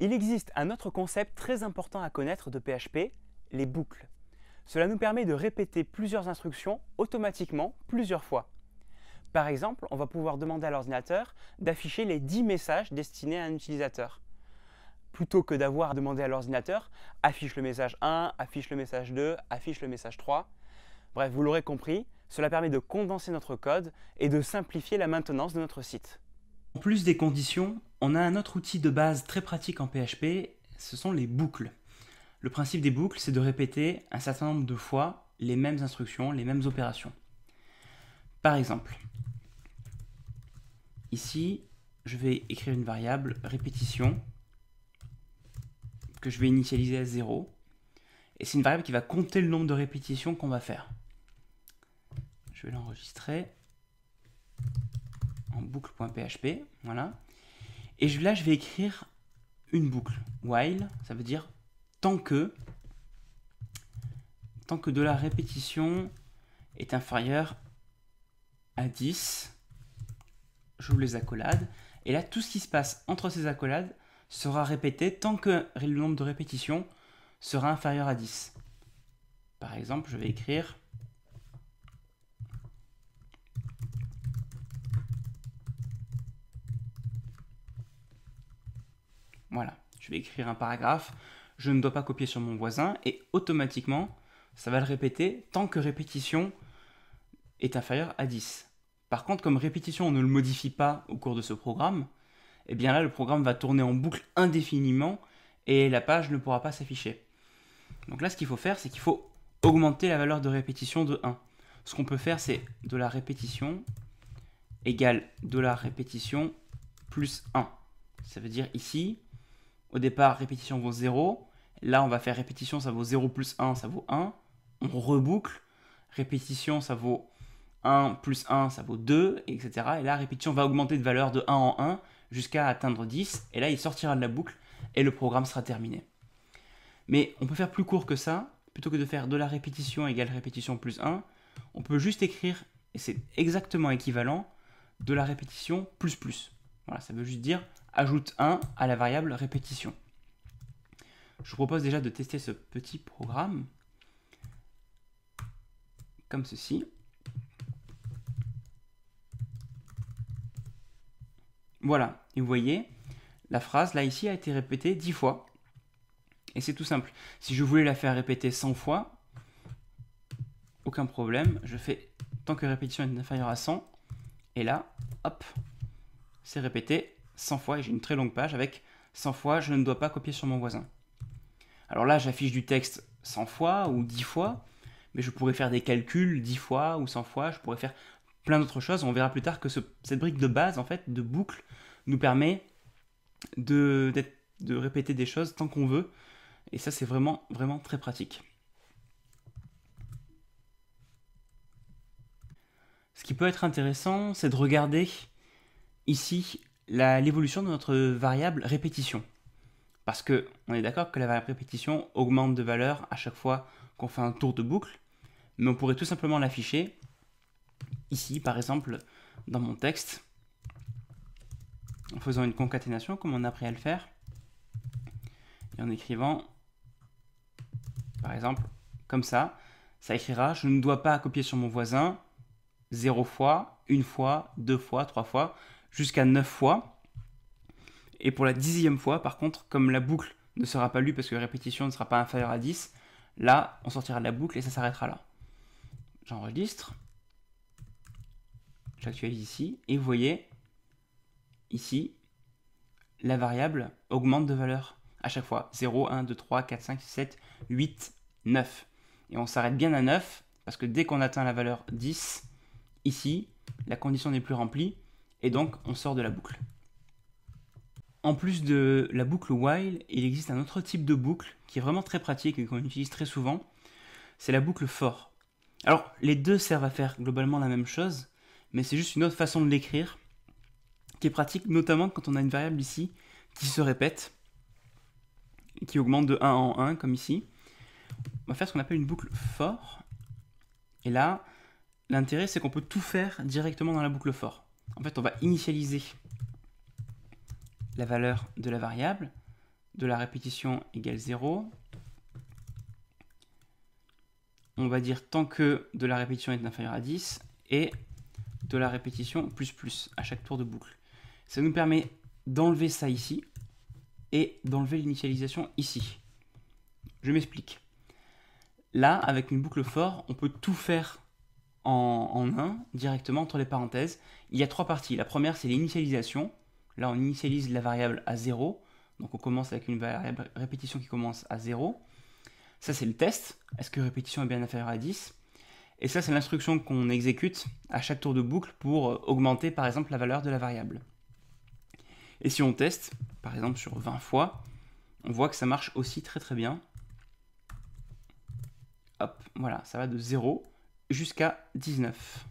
Il existe un autre concept très important à connaître de PHP, les boucles. Cela nous permet de répéter plusieurs instructions automatiquement plusieurs fois. Par exemple, on va pouvoir demander à l'ordinateur d'afficher les 10 messages destinés à un utilisateur. Plutôt que d'avoir à demander à l'ordinateur, affiche le message 1, affiche le message 2, affiche le message 3. Bref, vous l'aurez compris, cela permet de condenser notre code et de simplifier la maintenance de notre site. En plus des conditions, on a un autre outil de base très pratique en PHP, ce sont les boucles. Le principe des boucles, c'est de répéter un certain nombre de fois les mêmes instructions, les mêmes opérations. Par exemple, ici, je vais écrire une variable répétition que je vais initialiser à 0. Et c'est une variable qui va compter le nombre de répétitions qu'on va faire. Je vais l'enregistrer en boucle.php, voilà. Et là, je vais écrire une boucle. While, ça veut dire tant que de la répétition est inférieure à 10, j'ouvre les accolades, et là, tout ce qui se passe entre ces accolades sera répété tant que le nombre de répétitions sera inférieur à 10. Par exemple, je vais écrire voilà, je vais écrire un paragraphe, je ne dois pas copier sur mon voisin, et automatiquement, ça va le répéter tant que répétition est inférieure à 10. Par contre, comme répétition, on ne le modifie pas au cours de ce programme, et bien là, le programme va tourner en boucle indéfiniment, et la page ne pourra pas s'afficher. Donc là, ce qu'il faut faire, c'est qu'il faut augmenter la valeur de répétition de 1. Ce qu'on peut faire, c'est de la répétition égale de la répétition plus 1. Ça veut dire ici, au départ, répétition vaut 0. Là, on va faire répétition, ça vaut 0 plus 1, ça vaut 1. On reboucle. Répétition, ça vaut 1 plus 1, ça vaut 2, etc. Et là, répétition va augmenter de valeur de 1 en 1 jusqu'à atteindre 10. Et là, il sortira de la boucle et le programme sera terminé. Mais on peut faire plus court que ça. Plutôt que de faire de la répétition égale répétition plus 1, on peut juste écrire, et c'est exactement équivalent, de la répétition plus plus. Voilà, ça veut juste dire ajoute 1 à la variable répétition. Je vous propose déjà de tester ce petit programme comme ceci. Voilà, et vous voyez, la phrase là ici a été répétée 10 fois. Et c'est tout simple. Si je voulais la faire répéter 100 fois, aucun problème, je fais tant que répétition est inférieure à 100, et là, hop, c'est répété 100 fois, et j'ai une très longue page avec 100 fois, je ne dois pas copier sur mon voisin. Alors là, j'affiche du texte 100 fois ou 10 fois, mais je pourrais faire des calculs 10 fois ou 100 fois, je pourrais faire plein d'autres choses. On verra plus tard que cette brique de base, en fait, de boucle, nous permet de répéter des choses tant qu'on veut, et ça, c'est vraiment, vraiment très pratique. Ce qui peut être intéressant, c'est de regarder ici l'évolution de notre variable répétition. Parce que on est d'accord que la variable répétition augmente de valeur à chaque fois qu'on fait un tour de boucle, mais on pourrait tout simplement l'afficher ici, par exemple, dans mon texte, en faisant une concaténation, comme on a appris à le faire, et en écrivant, par exemple, comme ça écrira « Je ne dois pas copier sur mon voisin » 0 fois, 1 fois, 2 fois, 3 fois, jusqu'à 9 fois. Et pour la 10e fois, par contre, comme la boucle ne sera pas lue parce que la répétition ne sera pas inférieure à 10, là, on sortira de la boucle et ça s'arrêtera là. J'enregistre. J'actualise ici. Et vous voyez, ici, la variable augmente de valeur à chaque fois. 0, 1, 2, 3, 4, 5, 6, 7, 8, 9. Et on s'arrête bien à 9 parce que dès qu'on atteint la valeur 10, ici, la condition n'est plus remplie et donc on sort de la boucle. En plus de la boucle while, il existe un autre type de boucle qui est vraiment très pratique et qu'on utilise très souvent, c'est la boucle for. Alors, les deux servent à faire globalement la même chose, mais c'est juste une autre façon de l'écrire qui est pratique, notamment quand on a une variable ici qui se répète et qui augmente de 1 en 1, comme ici. On va faire ce qu'on appelle une boucle for, et là, l'intérêt, c'est qu'on peut tout faire directement dans la boucle for. En fait, on va initialiser la valeur de la variable, de la répétition égale 0. On va dire tant que de la répétition est inférieur à 10 et de la répétition plus plus à chaque tour de boucle. Ça nous permet d'enlever ça ici et d'enlever l'initialisation ici. Je m'explique. Là, avec une boucle for, on peut tout faire en un directement entre les parenthèses. Il y a trois parties. La première, c'est l'initialisation. Là, on initialise la variable à 0. Donc, on commence avec une variable répétition qui commence à 0. Ça, c'est le test. Est-ce que répétition est bien inférieure à 10? Et ça, c'est l'instruction qu'on exécute à chaque tour de boucle pour augmenter, par exemple, la valeur de la variable. Et si on teste, par exemple, sur 20 fois, on voit que ça marche aussi très très bien. Hop, voilà, ça va de 0 jusqu'à 19.